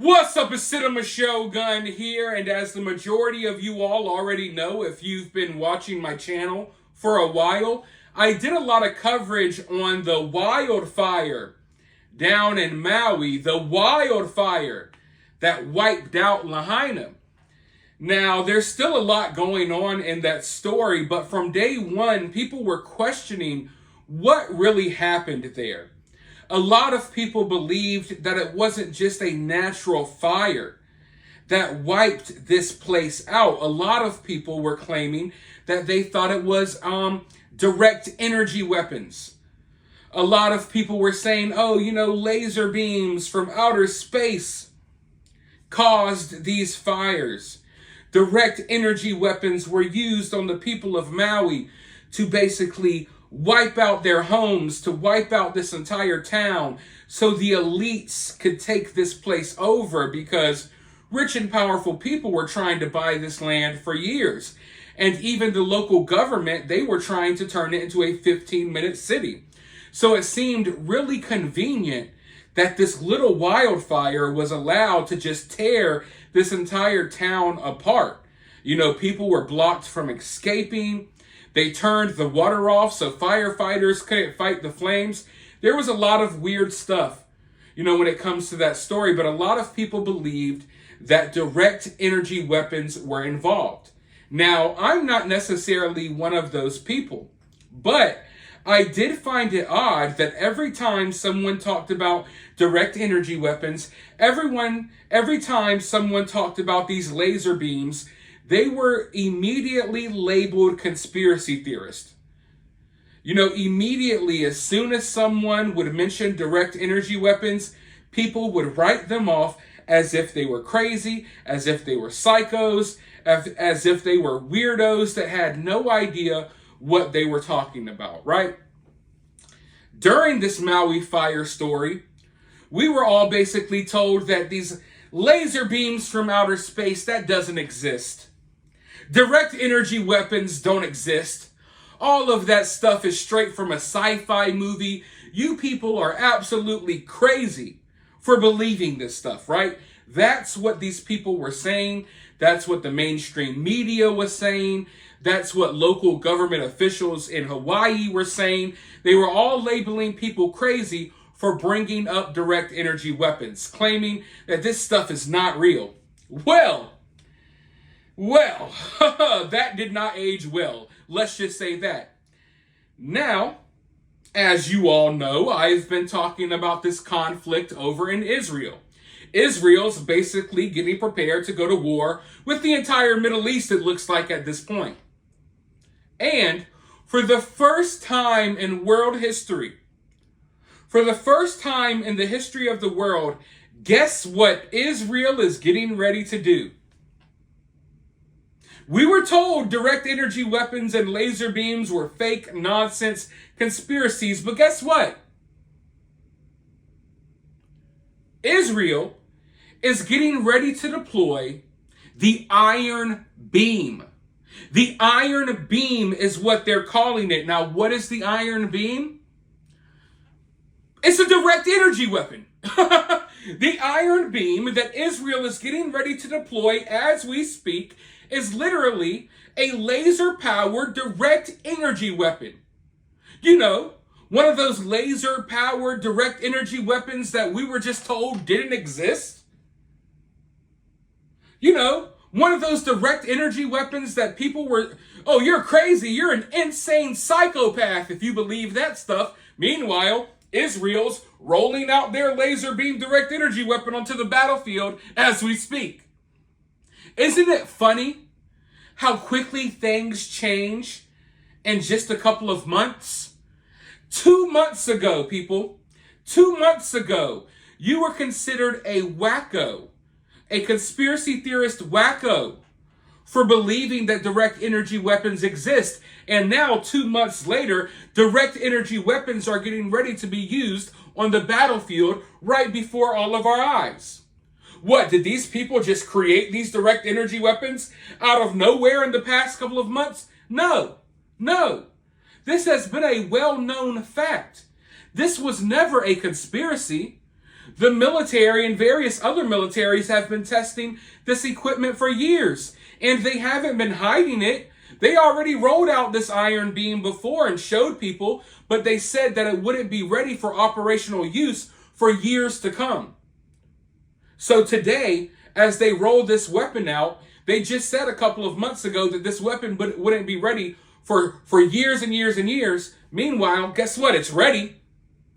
What's up, it's Cinema Shogun here, and as the majority of you all already know, if you've been watching my channel for a while, I did a lot of coverage on the wildfire down in Maui, the wildfire that wiped out Lahaina. Now, there's still a lot going on in that story, but from day one, people were questioning what really happened there. A lot of people believed that it wasn't just a natural fire that wiped this place out. A lot of people were claiming that they thought it was direct energy weapons. A lot of people were saying, laser beams from outer space caused these fires. Direct energy weapons were used on the people of Maui to basically wipe out their homes, to wipe out this entire town so the elites could take this place over, because rich and powerful people were trying to buy this land for years. And even the local government, they were trying to turn it into a 15-minute city. So it seemed really convenient that this little wildfire was allowed to just tear this entire town apart. People were blocked from escaping. They turned the water off so firefighters couldn't fight the flames. There was a lot of weird stuff, when it comes to that story. But a lot of people believed that direct energy weapons were involved. Now, I'm not necessarily one of those people, but I did find it odd that every time someone talked about direct energy weapons, every time someone talked about these laser beams, they were immediately labeled conspiracy theorists. Immediately, as soon as someone would mention direct energy weapons, people would write them off as if they were crazy, as if they were psychos, as if they were weirdos that had no idea what they were talking about, right? During this Maui fire story, we were all basically told that these laser beams from outer space, that doesn't exist. Direct energy weapons don't exist. All of that stuff is straight from a sci-fi movie. You people are absolutely crazy for believing this stuff, right? That's what these people were saying. That's what the mainstream media was saying. That's what local government officials in Hawaii were saying. They were all labeling people crazy for bringing up direct energy weapons, claiming that this stuff is not real. Well, that did not age well. Let's just say that. Now, as you all know, I've been talking about this conflict over in Israel. Israel's basically getting prepared to go to war with the entire Middle East, it looks like, at this point. And for the first time in world history, for the first time in the history of the world, guess what Israel is getting ready to do? We were told direct energy weapons and laser beams were fake, nonsense, conspiracies, but guess what? Israel is getting ready to deploy the Iron Beam. The Iron Beam is what they're calling it. Now, what is the Iron Beam? It's a direct energy weapon. The Iron Beam that Israel is getting ready to deploy as we speak is literally a laser-powered direct energy weapon. One of those laser-powered direct energy weapons that we were just told didn't exist. One of those direct energy weapons that people were, you're crazy, you're an insane psychopath if you believe that stuff. Meanwhile, Israel's rolling out their laser beam direct energy weapon onto the battlefield as we speak. Isn't it funny how quickly things change in just a couple of months? 2 months ago, people, 2 months ago, you were considered a wacko, a conspiracy theorist wacko, for believing that direct energy weapons exist. And now, 2 months later, direct energy weapons are getting ready to be used on the battlefield right before all of our eyes. What, did these people just create these direct energy weapons out of nowhere in the past couple of months? No. This has been a well-known fact. This was never a conspiracy. The military and various other militaries have been testing this equipment for years, and they haven't been hiding it. They already rolled out this iron beam before and showed people, but they said that it wouldn't be ready for operational use for years to come. So today, as they roll this weapon out, they just said a couple of months ago that this weapon wouldn't be ready for years and years and years. Meanwhile, guess what? It's ready.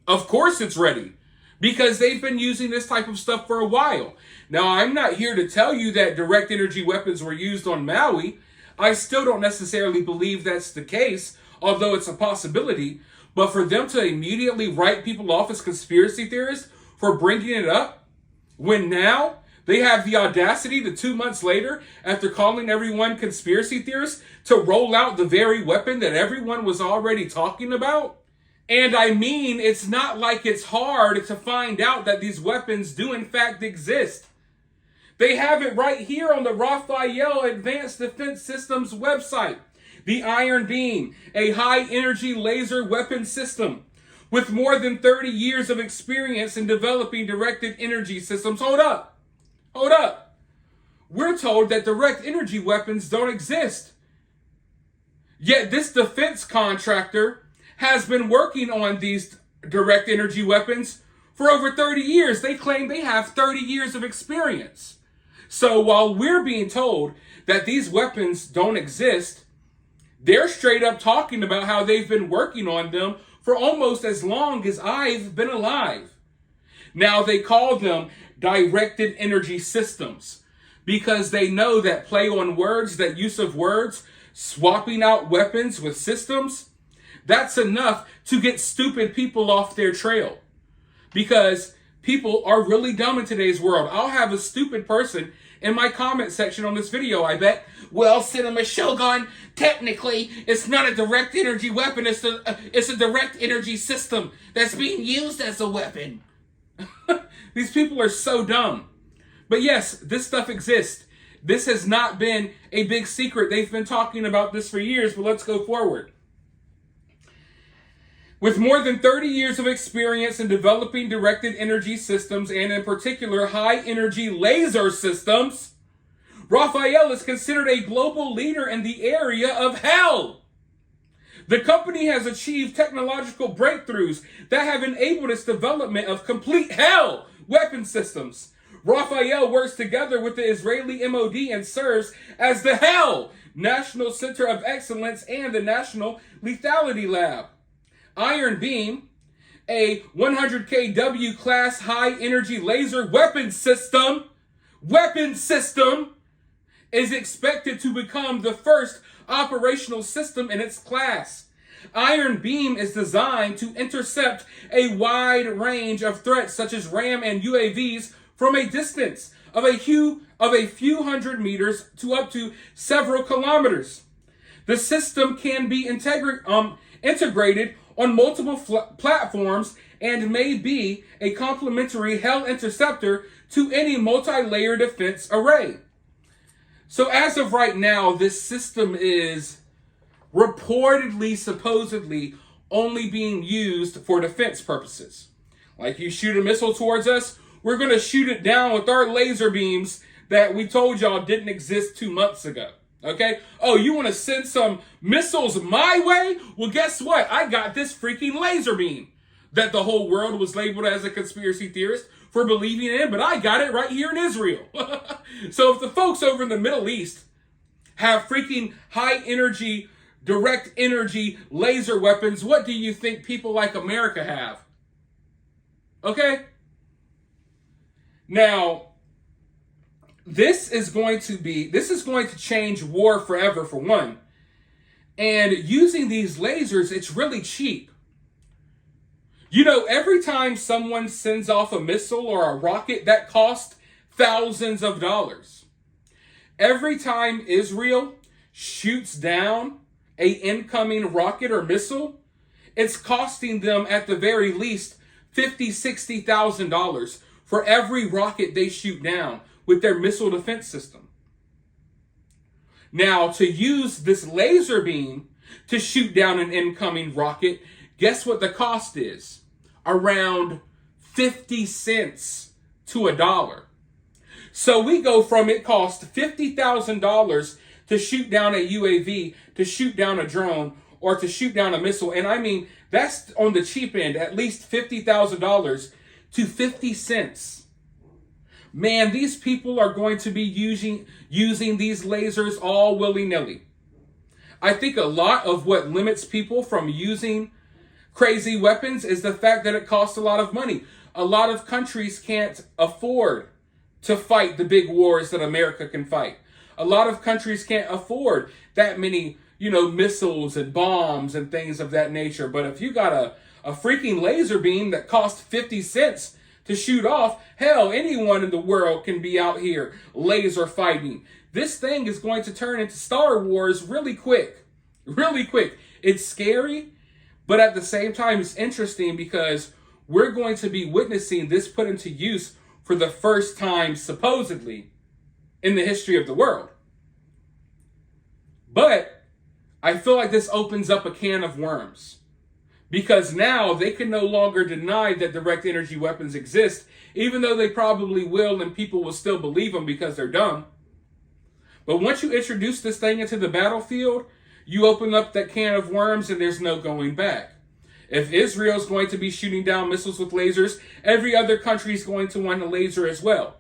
Of course it's ready. Because they've been using this type of stuff for a while. Now, I'm not here to tell you that direct energy weapons were used on Maui. I still don't necessarily believe that's the case, although it's a possibility. But for them to immediately write people off as conspiracy theorists for bringing it up, when now they have the audacity to 2 months later, after calling everyone conspiracy theorists, to roll out the very weapon that everyone was already talking about? And I mean, it's not like it's hard to find out that these weapons do in fact exist. They have it right here on the Rafael Advanced Defense Systems website. The Iron Beam, a high-energy laser weapon system with more than 30 years of experience in developing directed energy systems. Hold up. We're told that direct energy weapons don't exist. Yet this defense contractor has been working on these direct energy weapons for over 30 years. They claim they have 30 years of experience. So while we're being told that these weapons don't exist, they're straight up talking about how they've been working on them for almost as long as I've been alive. Now they call them directed energy systems because they know that play on words, that use of words, swapping out weapons with systems, that's enough to get stupid people off their trail. Because people are really dumb in today's world. I'll have a stupid person in my comment section on this video, I bet. Well, Cinema Shogun, technically, it's not a direct energy weapon. It's a direct energy system that's being used as a weapon. These people are so dumb. But yes, this stuff exists. This has not been a big secret. They've been talking about this for years, but let's go forward. With more than 30 years of experience in developing directed energy systems, and in particular high-energy laser systems, Rafael is considered a global leader in the area of hell. The company has achieved technological breakthroughs that have enabled its development of complete hell weapon systems. Rafael works together with the Israeli MOD and serves as the HEL National Center of Excellence and the National Lethality Lab. Iron Beam, a 100 kW class high energy laser weapon system, is expected to become the first operational system in its class. Iron Beam is designed to intercept a wide range of threats such as RAM and UAVs from a distance of a few hundred meters to up to several kilometers. The system can be integrated on multiple platforms and may be a complementary HEL interceptor to any multi-layer defense array. So as of right now, this system is reportedly, supposedly, only being used for defense purposes. Like you shoot a missile towards us, we're going to shoot it down with our laser beams that we told y'all didn't exist 2 months ago. Okay? Oh, you want to send some missiles my way? Well, guess what? I got this freaking laser beam that the whole world was labeled as a conspiracy theorist for believing in, but I got it right here in Israel. So if the folks over in the Middle East have freaking high energy, direct energy laser weapons, what do you think people like America have? Okay? Now, this is going to change war forever, for one. And using these lasers, it's really cheap. You know, every time someone sends off a missile or a rocket, that costs thousands of dollars. Every time Israel shoots down an incoming rocket or missile, it's costing them at the very least $50,000, $60,000 for every rocket they shoot down with their missile defense system. Now, to use this laser beam to shoot down an incoming rocket, guess what the cost is? Around 50 cents to $1. So we go from it cost $50,000 to shoot down a UAV, to shoot down a drone, or to shoot down a missile. And I mean, that's on the cheap end, at least $50,000 to 50 cents. Man, these people are going to be using these lasers all willy-nilly. I think a lot of what limits people from using crazy weapons is the fact that it costs a lot of money. A lot of countries can't afford to fight the big wars that America can fight. A lot of countries can't afford that many, missiles and bombs and things of that nature. But if you got a freaking laser beam that costs 50 cents to shoot off, hell, anyone in the world can be out here laser fighting. This thing is going to turn into Star Wars really quick. Really quick. It's scary, but at the same time, it's interesting because we're going to be witnessing this put into use for the first time, supposedly, in the history of the world. But I feel like this opens up a can of worms. Because now they can no longer deny that direct energy weapons exist, even though they probably will and people will still believe them because they're dumb. But once you introduce this thing into the battlefield, you open up that can of worms and there's no going back. If Israel's going to be shooting down missiles with lasers, every other country is going to want a laser as well.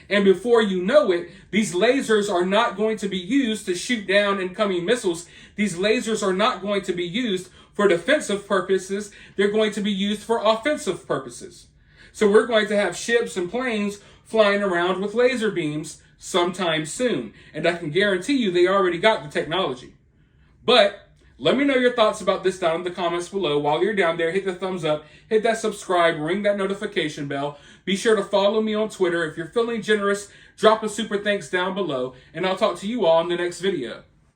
And before you know it, these lasers are not going to be used to shoot down incoming missiles. These lasers are not going to be used for defensive purposes. They're going to be used for offensive purposes. So we're going to have ships and planes flying around with laser beams sometime soon. And I can guarantee you they already got the technology. But let me know your thoughts about this down in the comments below. While you're down there, hit the thumbs up, hit that subscribe, ring that notification bell. Be sure to follow me on Twitter. If you're feeling generous, drop a super thanks down below, and I'll talk to you all in the next video.